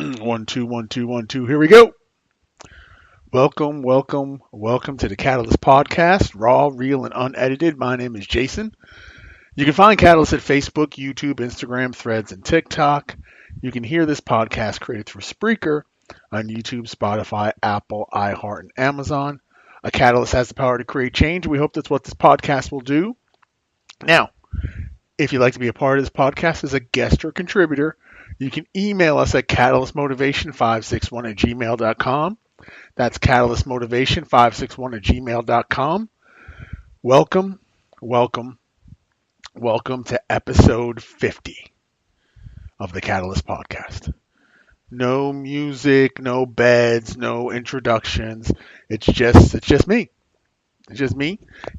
One, two, one, two, one, two. Here we go. Welcome to the Catalyst Podcast, raw, real, and unedited. My name is Jason. You can find Catalyst at Facebook, YouTube, Instagram, Threads, and TikTok. You can hear this podcast created through Spreaker on YouTube, Spotify, Apple, iHeart, and Amazon. A Catalyst has the power to create change. We hope that's what this podcast will do. Now, if you'd like to be a part of this podcast as a guest or contributor, you can email us at catalystmotivation561@gmail.com. That's catalystmotivation561@gmail.com. Welcome, welcome, welcome to episode 50 of the Catalyst Podcast. No music, no beds, no introductions. It's just me. It's just me.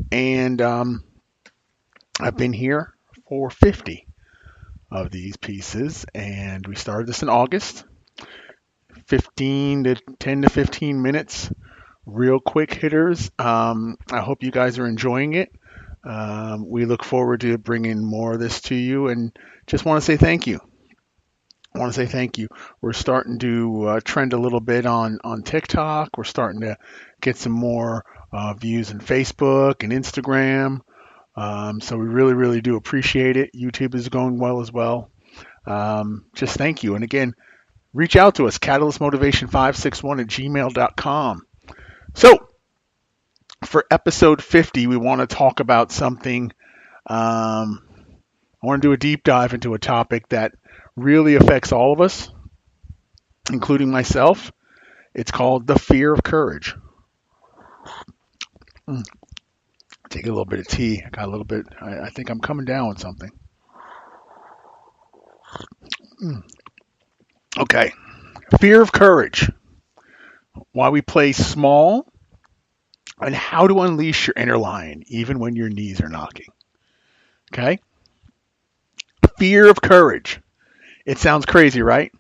And I've been here for 50 of these pieces, and we started this in August. 10 to 15 minutes, real quick hitters. I hope you guys are enjoying it. We look forward to bringing more of this to you, and just want to say thank you. We're starting to trend a little bit on TikTok. We're starting to get some more views on Facebook and Instagram. So we really do appreciate it. YouTube is going well as well. Just thank you. And again, reach out to us, catalystmotivation561@gmail.com. So for episode 50, we want to talk about something. I want to do a deep dive into a topic that really affects all of us, including myself. It's called the fear of courage. Take a little bit of tea. I got a little bit. I think I'm coming down with something. Okay. Fear of courage. Why we play small and how to unleash your inner lion even when your knees are knocking. Okay? Fear of courage. It sounds crazy, right?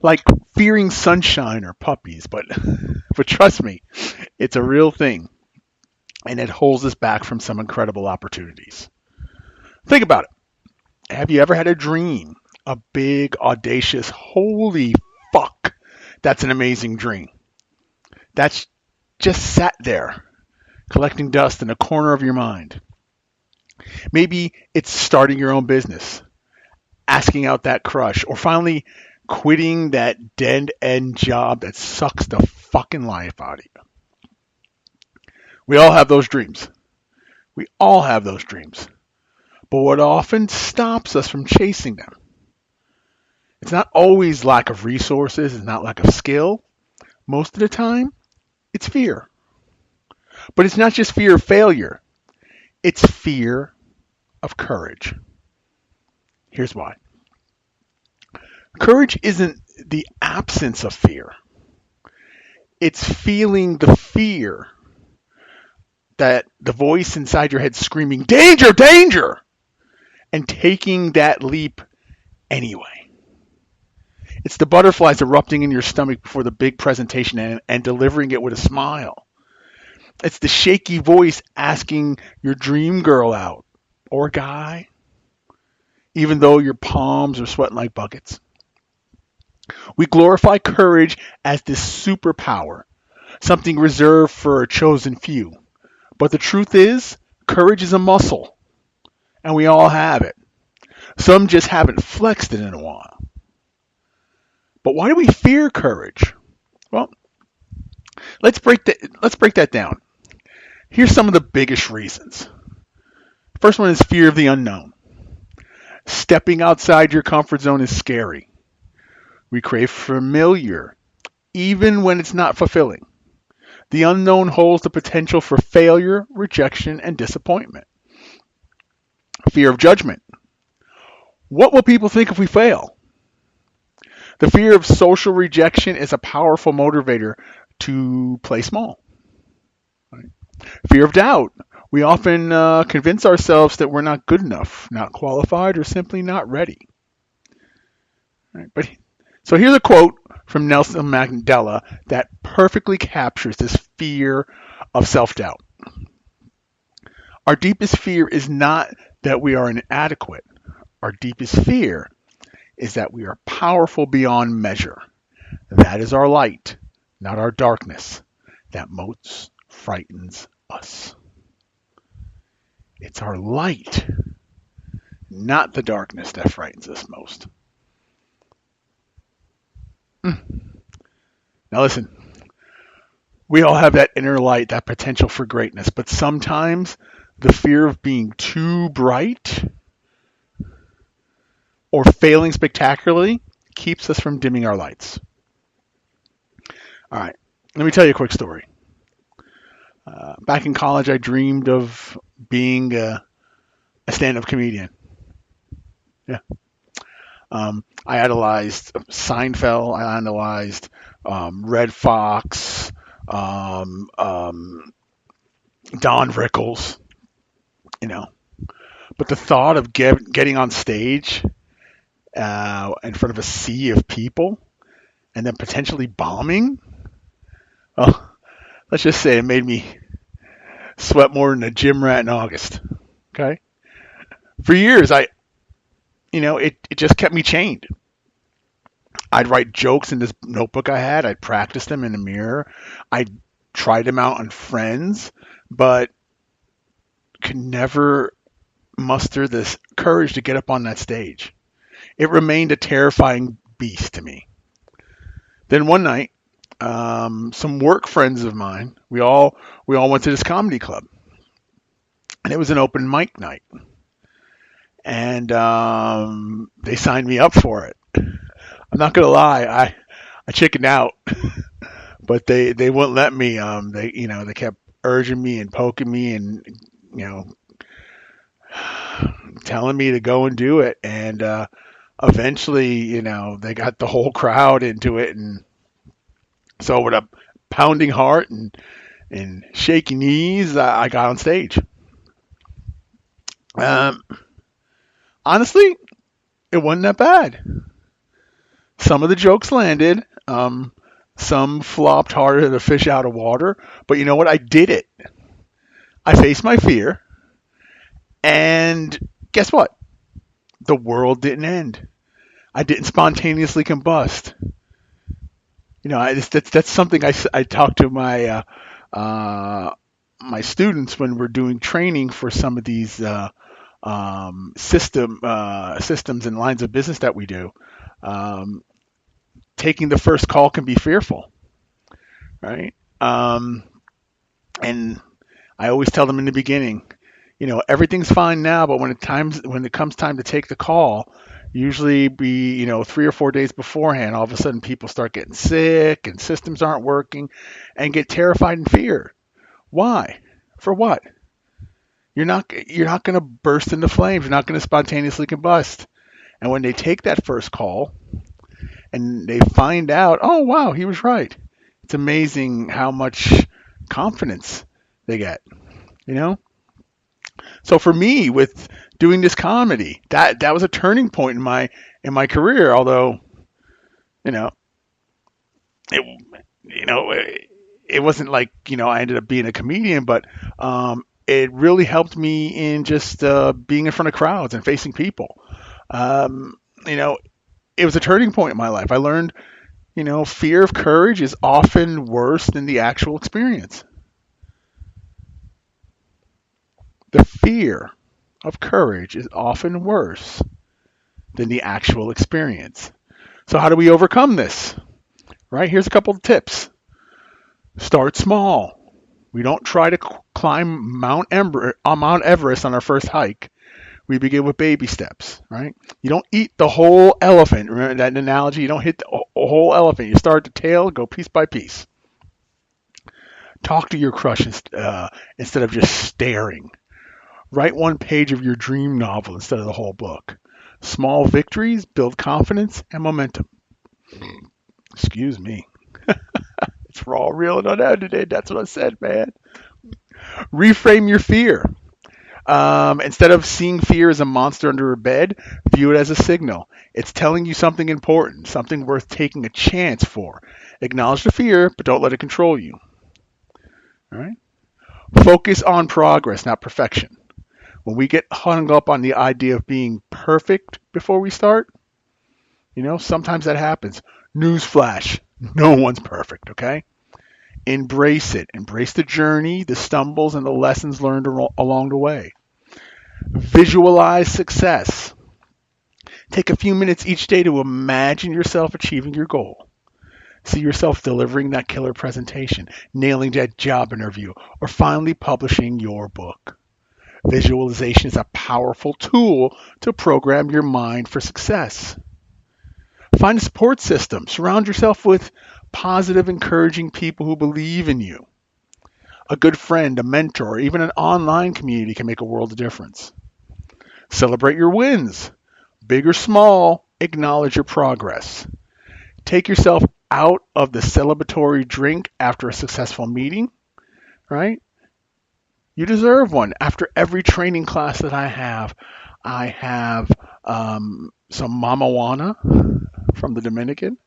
Like fearing sunshine or puppies, but trust me, it's a real thing. And it holds us back from some incredible opportunities. Think about it. Have you ever had a dream? A big, audacious, holy fuck, that's an amazing dream. That's just sat there, collecting dust in a corner of your mind. Maybe it's starting your own business, asking out that crush, or finally quitting that dead-end job that sucks the fucking life out of you. We all have those dreams. But what often stops us from chasing them? It's not always lack of resources. It's not lack of skill. Most of the time, it's fear. But it's not just fear of failure. It's fear of courage. Here's why. Courage isn't the absence of fear. It's feeling the fear, that the voice inside your head screaming, danger, danger, and taking that leap anyway. It's the butterflies erupting in your stomach before the big presentation and delivering it with a smile. It's the shaky voice asking your dream girl out or guy, even though your palms are sweating like buckets. We glorify courage as this superpower, something reserved for a chosen few. But the truth is, courage is a muscle, and we all have it. Some just haven't flexed it in a while. But why do we fear courage? Well, let's break that down. Here's some of the biggest reasons. First one is fear of the unknown. Stepping outside your comfort zone is scary. We crave familiar, even when it's not fulfilling. The unknown holds the potential for failure, rejection, and disappointment. Fear of judgment. What will people think if we fail? The fear of social rejection is a powerful motivator to play small. Right? Fear of doubt. We often convince ourselves that we're not good enough, not qualified, or simply not ready. Right? So here's a quote from Nelson Mandela that perfectly captures this fear of self-doubt. Our deepest fear is not that we are inadequate. Our deepest fear is that we are powerful beyond measure. That is our light, not our darkness, that most frightens us. It's our light, not the darkness, that frightens us most. Now listen, we all have that inner light, that potential for greatness, but sometimes the fear of being too bright or failing spectacularly keeps us from dimming our lights. All right, let me tell you a quick story. Back in college, I dreamed of being a stand-up comedian. Yeah. I idolized Seinfeld. I idolized Red Fox, Don Rickles, you know. But the thought of getting on stage in front of a sea of people and then potentially bombing, well, let's just say it made me sweat more than a gym rat in August. Okay. For years, it just kept me chained. I'd write jokes in this notebook I had. I'd practice them in the mirror. I'd try them out on friends, but could never muster this courage to get up on that stage. It remained a terrifying beast to me. Then one night, some work friends of mine, we all went to this comedy club, and it was an open mic night, and they signed me up for it. I'm not gonna lie, I chickened out, but they wouldn't let me. They kept urging me and poking me and telling me to go and do it, and eventually they got the whole crowd into it, and so with a pounding heart and shaky knees, I got on stage. Honestly, it wasn't that bad. Some of the jokes landed. Some flopped harder than a fish out of water. But you know what? I did it. I faced my fear. And guess what? The world didn't end. I didn't spontaneously combust. That's something I talk to my my students when we're doing training for some of these systems and lines of business that we do. Taking the first call can be fearful, right? And I always tell them in the beginning, everything's fine now, but when it comes time to take the call, usually be 3 or 4 days beforehand, all of a sudden people start getting sick and systems aren't working, and get terrified and fear. Why? For what? You're not going to burst into flames. You're not going to spontaneously combust. And when they take that first call and they find out, oh, wow, he was right. It's amazing how much confidence they get, So for me, with doing this comedy, that was a turning point in my career. Although, it wasn't like I ended up being a comedian, but it really helped me in just being in front of crowds and facing people. It was a turning point in my life. I learned, fear of courage is often worse than the actual experience. The fear of courage is often worse than the actual experience. So how do we overcome this? Right? Here's a couple of tips. Start small. We don't try to climb Mount Everest on our first hike. We begin with baby steps, right? You don't eat the whole elephant. Remember that analogy? You don't hit the whole elephant. You start at the tail, go piece by piece. Talk to your crush instead of just staring. Write one page of your dream novel instead of the whole book. Small victories build confidence and momentum. Excuse me. It's raw, real, and unedited. That's what I said, man. Reframe your fear. Instead of seeing fear as a monster under a bed, view it as a signal. It's telling you something important, something worth taking a chance for. Acknowledge the fear, but don't let it control you. All right? Focus on progress, not perfection. When we get hung up on the idea of being perfect before we start, Sometimes that happens. Newsflash, no one's perfect, okay? Embrace it. Embrace the journey, the stumbles, and the lessons learned along the way. Visualize success. Take a few minutes each day to imagine yourself achieving your goal. See yourself delivering that killer presentation, nailing that job interview, or finally publishing your book. Visualization is a powerful tool to program your mind for success. Find a support system. Surround yourself with positive, encouraging people who believe in you. A good friend, a mentor, or even an online community can make a world of difference. Celebrate your wins. Big or small, acknowledge your progress. Take yourself out of the celebratory drink after a successful meeting, right? You deserve one. After every training class that I have some Mama Juana from the Dominican,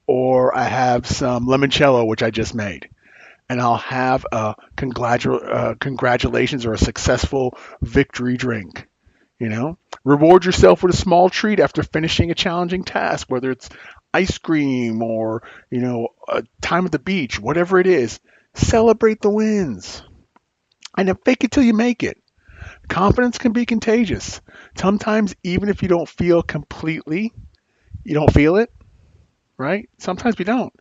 or I have some limoncello, which I just made. And I'll have a congratulations or a successful victory drink. Reward yourself with a small treat after finishing a challenging task, whether it's ice cream or, a time at the beach, whatever it is. Celebrate the wins. And then fake it till you make it. Confidence can be contagious. Sometimes even if you don't feel it, right? Sometimes we don't.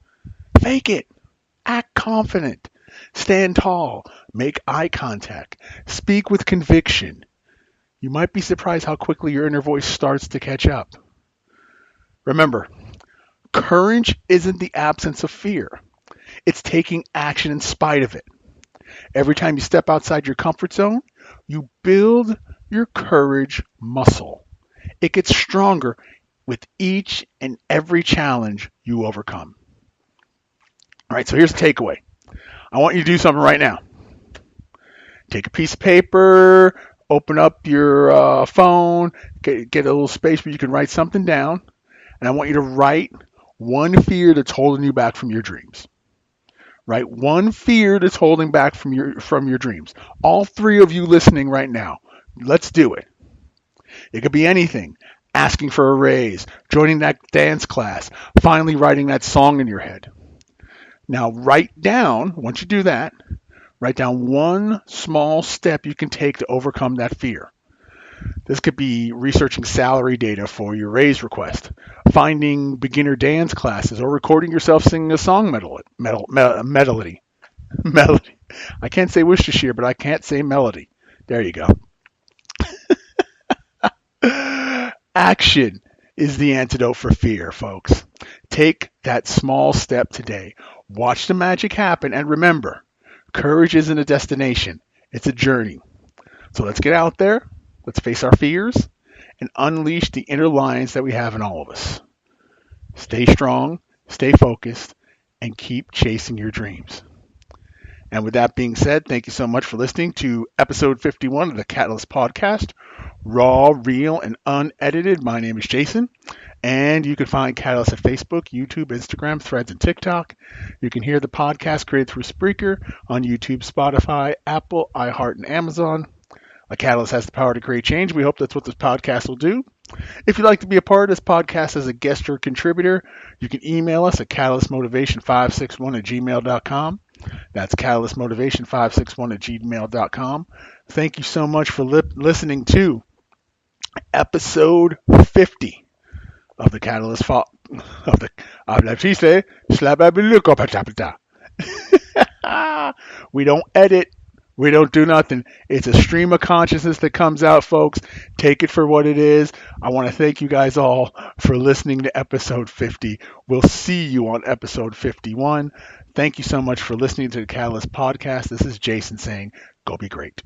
Fake it. Act confident. Stand tall. Make eye contact. Speak with conviction. You might be surprised how quickly your inner voice starts to catch up. Remember, courage isn't the absence of fear. It's taking action in spite of it. Every time you step outside your comfort zone, you build your courage muscle. It gets stronger with each and every challenge you overcome. All right, so here's the takeaway. I want you to do something right now. Take a piece of paper, open up your phone, get a little space where you can write something down, and I want you to write one fear that's holding you back from your dreams. Right? One fear that's holding back from your dreams. All three of you listening right now, let's do it. It could be anything. Asking for a raise, joining that dance class, finally writing that song in your head. Now once you do that, write down one small step you can take to overcome that fear. This could be researching salary data for your raise request, finding beginner dance classes, or recording yourself singing a song melody. I can't say Worcestershire, but I can't say melody. There you go. Action is the antidote for fear, folks. Take that small step today. Watch the magic happen, and remember, courage isn't a destination. It's a journey. So let's get out there. Let's face our fears and unleash the inner lions that we have in all of us. Stay strong, stay focused, and keep chasing your dreams. And with that being said, thank you so much for listening to episode 51 of the Catalyst Podcast, raw, real, and unedited. My name is Jason, and you can find Catalyst at Facebook, YouTube, Instagram, Threads, and TikTok. You can hear the podcast created through Spreaker on YouTube, Spotify, Apple, iHeart, and Amazon. A Catalyst has the power to create change. We hope that's what this podcast will do. If you'd like to be a part of this podcast as a guest or contributor, you can email us at catalystmotivation561@gmail.com. That's catalystmotivation561@gmail.com. Thank you so much for listening to episode 50 of the Catalyst We don't edit. We don't do nothing. It's a stream of consciousness that comes out, folks. Take it for what it is. I want to thank you guys all for listening to episode 50. We'll see you on episode 51. Thank you so much for listening to the Catalyst Podcast. This is Jason saying, go be great.